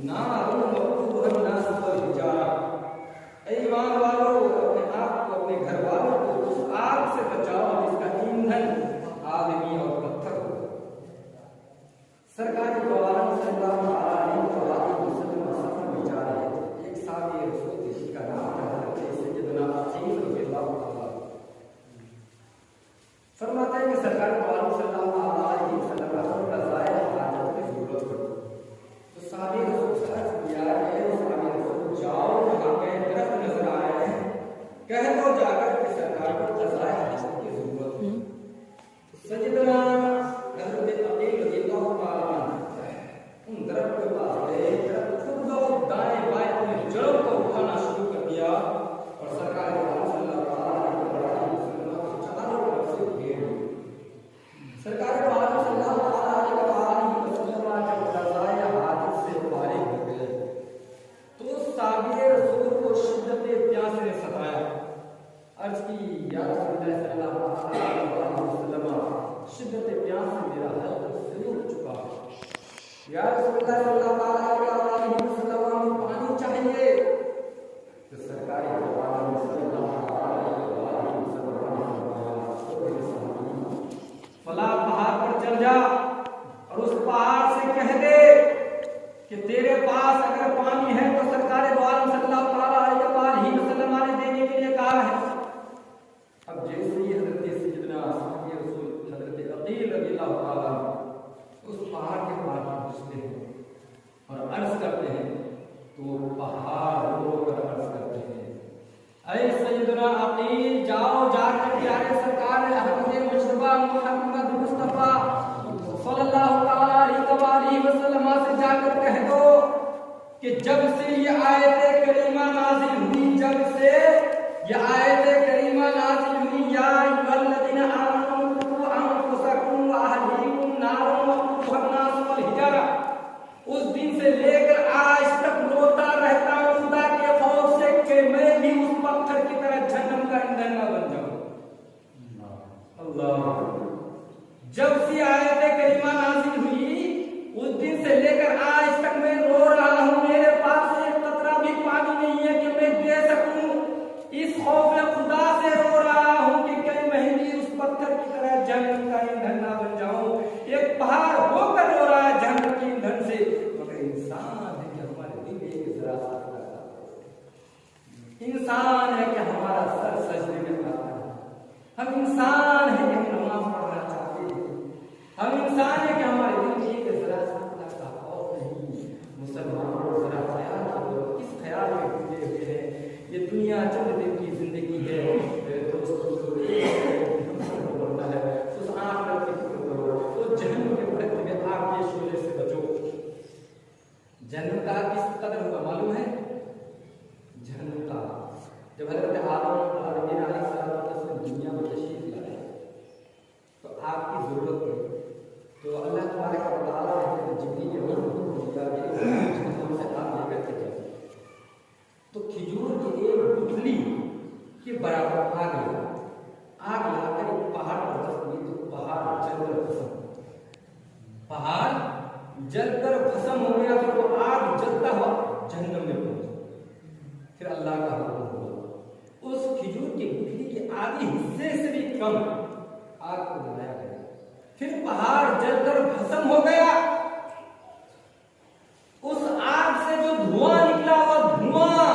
नारुन वक़ूदुहा अन्नास वल हिजारा। ऐ ईमान वालों, अपने आप को, अपने घर वालों को उस आग से बचाओ जिसका ईंधन आदमी और पत्थर हो। सरकार के दौरान सल्लल्लाहु अलैहि वसल्लम सफर में जा रहे थे। एक साहबी रसूल जिसका नाम था हज़रत सैयदना अकील रज़ियल्लाहु अन्हु, फरमाते हैं कि सरकार के दौरान सल्लल्लाहु अलैहि वसल्लम को क़ज़ाए हाजत की ज़रूरत पड़ी। तो साहबी रसूल से अर्ज़ किया, ऐ साहबी रसूल, जाओ वहाँ पे दरख्त नजर आ रहे हैं, कह दो जाकर कि सरकार को क़ज़ाए हाजत की ज़रूरत है। सैयदना हज़रत अकील रज़ियल्लाहु अन्हु उन दरख्त के पास गए, दरख्त खुद ब खुद दाएं बाएं अपने जड़ों को उठाना शुरू कर दिया और सरकार के दौरान सल्लल्लाहु अलैहि वसल्लम को चारों तरफ से घेर लिया। सरकार के दौरान सल्लल्लाहु अलैहि वसल्लम जब क़ज़ाए हाजत से फारिग हो गए तो साहबी रसूल को शिद्दत प्यास ने सताया। अर्ज की, या रसूलुल्लाह सल्लल्लाहु अलैहि वसल्लम, शिद्दत प्यास से मेरा हल्क ज़रूर चुका है। या रसूलुल्लाह सल्लल्लाहु अलैहि वसल्लम, पानी चाहिए। तो सरकार के दौरान सल्लल्लाहु अलैहि वसल्लम, फला पहाड़ पर चल जा और उस पहाड़ से कह दे कि तेरे पास अगर पानी है तो सरकार द्वारा सल्लल्लाहु अलैहि वसल्लम ने देने के लिए कहा है। अब जैसे ही हज़रत सैयदना साहबी रसूल हज़रत अकील रज़ियल्लाहु ताला उस पहाड़ के पास पहुंचते हैं और अर्ज करते हैं, तो पहाड़ रोकर अर्ज करते हैं, ऐ सैयदना अकील, जाओ जाकर प्यारे सरकार अहमद मुस्तफा मोहम्मद मुस्तफा सल्लल्लाहु अलैहि वसल्लम से जाकर कह दो कि जब से ये आयत करीमा नाज़िल हुई, जब से ये आयत करीमा नाज़िल हुई, या अय्युहल्लज़ीना आमनू क़ू अनफुसकुम व अहलीकुम नारन वक़ूदुहा अन्नास वल हिजारा, उस दिन से लेकर आज तक रोता रहता हूं खुदा के खौफ से कि मैं भी उस पत्थर की तरह जहन्नम का ईंधन न बन जाऊं। अल्लाह, जब से आयत करीमा नाज़िल हुई उस दिन से लेकर आज तक मैं रो रहा हूं, मेरे पास एक कतरा भी पानी नहीं है कि मैं दे सकूं। इस खौफ खुदा से रो रहा हूं कि कहीं मैं भी उस पत्थर की तरह जहन्नम का ईंधन ना बन जाऊं। एक पहाड़ होकर रो रहा है जहन्नम के ईंधन से, मगर इंसान है कि हमारे दिल एक जरा सा इंसान है कि हमारा सर सजदे में आता है। हम इंसान है कि हम नमाज पढ़ना चाहते हैं। हम इंसान है कि हमारे दिल में एक जरा सा खौफ नहीं। मुसलमानों जरा ख्याल करो, किस ख्याल में डूबे हुए हैं। ये दुनिया चंद दिन की जिंदगी है दोस्तों, बोलना है उस आखिरत की फिक्र करो, तो जहन्नम के भड़कते में आग के शोले से बचो। जहन्नम का किस कदर होगा मालूम है? जहन्नम का जब हज़रत आदम अलैहिस्सलाम दुनिया में तशरीफ लाए तो आग की जरूरत पड़ी, तो अल्लाह तबारक व तआला ने जिब्रील अमीन को दिया कि जहन्नम से आग लेकर के जाओ। तो खिजूर की एक गुठली के बराबर आग लाकर एक पहाड़ पर रख दी, तो पहाड़ जलकर भस्म हो गया। फिर वो आग जलता हुआ जहन्नम में पहुंचा। फिर अल्लाह का हुक्म हुआ, उस खिजूर की गुठली के आधे हिस्से से भी कम आग को जलाया गया। फिर पहाड़ जलकर भस्म हो गया। उस आग से जो धुआं निकला, वो धुआं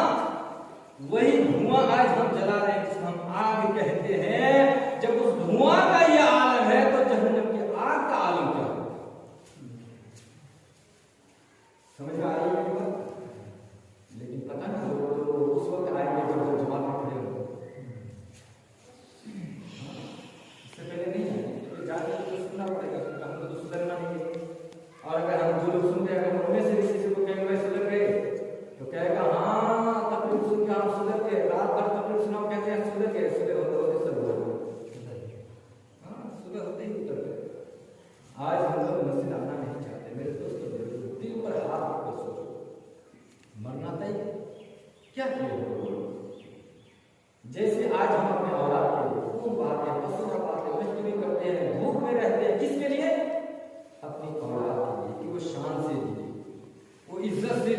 वही धुआं आज हम जला रहे हैं, जिसको हम आग कहते हैं। जब उस धुआं का यह आलम है तो जहन्नम की आग का आलम क्या होगा? समझ में आ रही है बात? लेकिन पता नहीं वो उस वक्त आएंगे जब वो जमात में खड़े होंगे, इससे पहले नहीं है। तो जाके तो सुनना पड़ेगा, हमको तो सुधरना नहीं है। और अगर हम जो लोग सुनते हैं, अगर उनमें से किसी को कहेंगे भाई सुधर गए, तो कहेगा हाँ तकलीफ सुन के हम सुधर गए, रात भर तकलीफ सुनाओ कहते हैं सुधर गए, सुधर होते होते सब हो गए। हाँ, सुधर होते ही उतर गए। आज हम लोग मस्जिद आना नहीं चाहते। मेरे दोस्तों, दिल पर हाथ रखकर सोचो, मरना तय क्या किए? जैसे आज हम अपने औलाद के खून बहाते हैं, पशु पाते हैं, मजदूरी करते हैं, भूख में रहते हैं, किसके लिए? अपनी औलाद के लिए कि वो शान से जिए, वो इज्जत से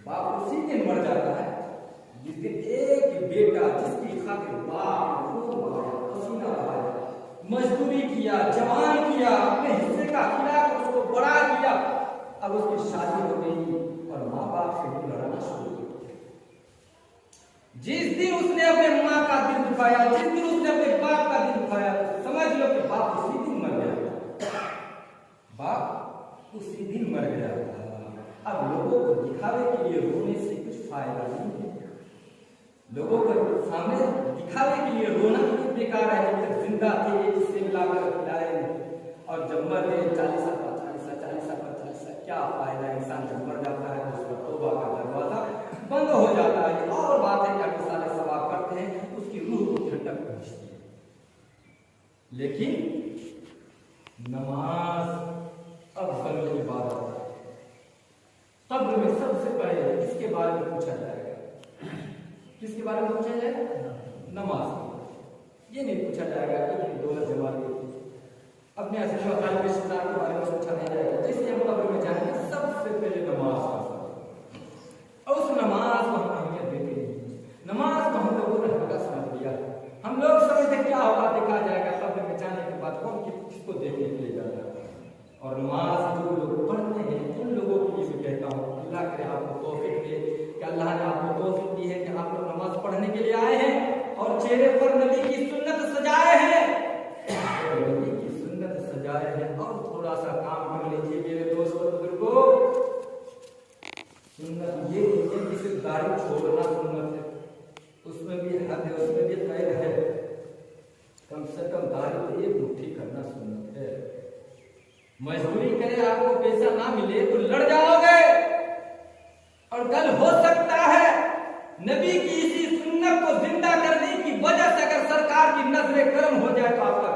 बाप उसी दिन मर जाता है जिस दिन एक बेटा जिसकी खातिर बाप खूब बहाया, पसीना बहाया, मजदूरी किया, जवान किया, अपने हिस्से का खिला उसको बड़ा किया, अब उसकी शादी हो गई और माँ बाप से भी लड़ना शुरू हो गया। जिस दिन उसने अपने माँ का दिल दुखाया, जिस दिन उसने अपने बाप का दिल दुखाया, समझ लो कि बाप उसी दिन मर गया। बाप उसी दिन मर गया था। अब लोगों को दिखावे के लिए रोने से कुछ फायदा नहीं है। लोगों को सामने दिखावे के लिए रोना भी बेकार है। जब तक जिंदा थे एक से मिलाकर खिलाए और जब मर गए 40 साल 45 साल क्या फायदा। इंसान जब मर जाता है तो उसका तौबा का दरवाजा बंद हो जाता है। और बात है कि साले सवाब करते हैं, उसकी रूह को ठंडक पहुंचती है। लेकिन नमाज अफजल इबादत है। कब्र में सबसे पहले किसके बारे में पूछा जाएगा? किसके बारे में पूछा जाएगा? नमाज। ये नहीं पूछा जाएगा कि दौलत जमा की अपने असली के बारे में पूछा नहीं जाएगा। जैसे हम कब्र में जाएंगे सबसे पहले नमाज का और उस नमाज को हम अहमियत देते हैं। नमाज को हम लोगों ने हल्का समझ लिया। हम लोग समझते क्या होगा, देखा जाएगा कब्र में जाने के बाद कौन किसको देखने के लिए जाता है। और नमाज जो लोग पढ़ते हैं उन लोगों के लिए भी कहता हूँ अल्लाह करे आपको तौफीक दे कि अल्लाह ने आपको तौफीक दी है कि आप लोग नमाज पढ़ने के लिए आए हैं और चेहरे पर नबी की सुन्नत सजाए हैं। नबी की सुन्नत सजाए हैं और थोड़ा सा काम कर लीजिए मेरे दोस्तों बुजुर्गों। सुन्नत ये नहीं है कि सिर्फ दाढ़ी छोड़ना सुन्नत है, उसमें भी हद है, उसमें भी कैद है। कम से कम दाढ़ी को एक मुट्ठी करना सुन्नत है। मजदूरी करे आपको पैसा ना मिले तो लड़ जाओगे और कल हो सकता है नबी की इसी सुन्नत को जिंदा करने की वजह से अगर सरकार की नजरें गर्म हो जाए तो आपका